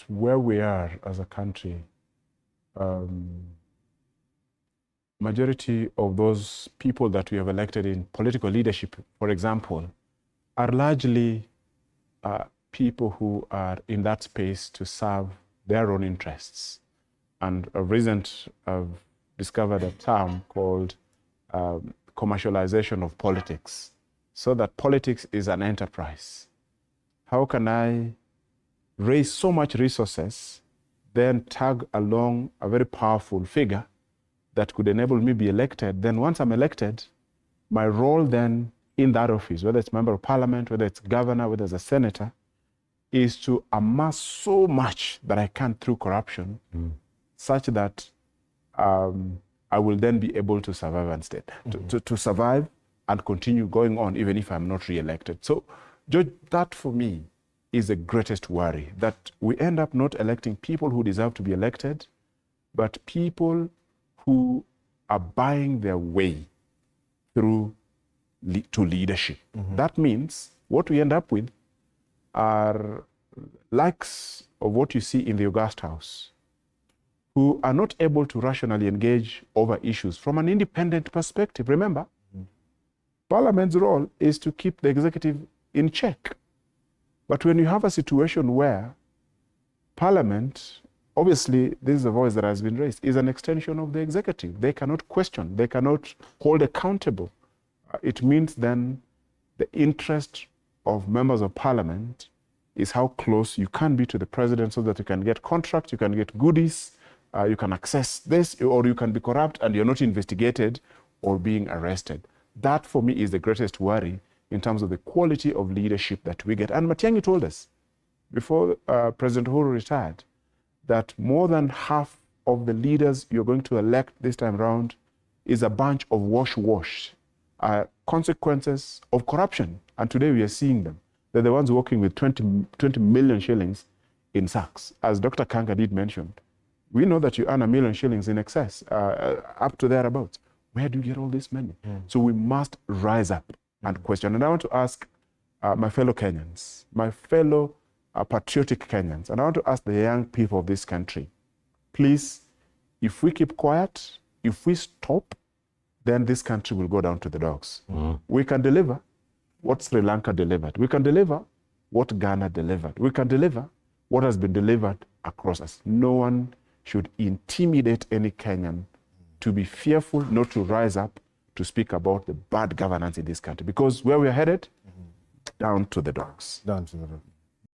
where we are as a country, majority of those people that we have elected in political leadership, for example, are largely people who are in that space to serve their own interests. And I've discovered a term called commercialization of politics, so that politics is an enterprise. How can I raise so much resources, then tag along a very powerful figure that could enable me be elected? Then once I'm elected, my role then in that office, whether it's member of parliament, whether it's governor, whether it's a senator, is to amass so much that I can through corruption, such that I will then be able to survive and stay, to survive and continue going on, even if I'm not re-elected. So, George, that for me is the greatest worry, that we end up not electing people who deserve to be elected, but people who are buying their way through to leadership. That means what we end up with are likes of what you see in the August House, who are not able to rationally engage over issues from an independent perspective. Remember, Parliament's role is to keep the executive in check. But when you have a situation where Parliament, obviously this is a voice that has been raised, is an extension of the executive. They cannot question, they cannot hold accountable. It means then the interest of members of Parliament is how close you can be to the president, so that you can get contracts, you can get goodies, you can access this, or you can be corrupt and you're not investigated or being arrested. That for me is the greatest worry in terms of the quality of leadership that we get. And Matiang'i told us before President Uhuru retired that more than half of the leaders you're going to elect this time around is a bunch of wash consequences of corruption. And today we are seeing them. They're the ones working with 20 million shillings in sacks. As Dr. Kanga did mention, we know that you earn 1 million shillings in excess, up to thereabouts. Where do you get all this money? So we must rise up and question. And I want to ask my fellow Kenyans, my fellow patriotic Kenyans, and I want to ask the young people of this country, please, if we keep quiet, if we stop, then this country will go down to the dogs. We can deliver what Sri Lanka delivered. We can deliver what Ghana delivered. We can deliver what has been delivered across us. No one should intimidate any Kenyan to be fearful, not to rise up to speak about the bad governance in this country. Because where we're headed, down to the dogs. Down to the dogs.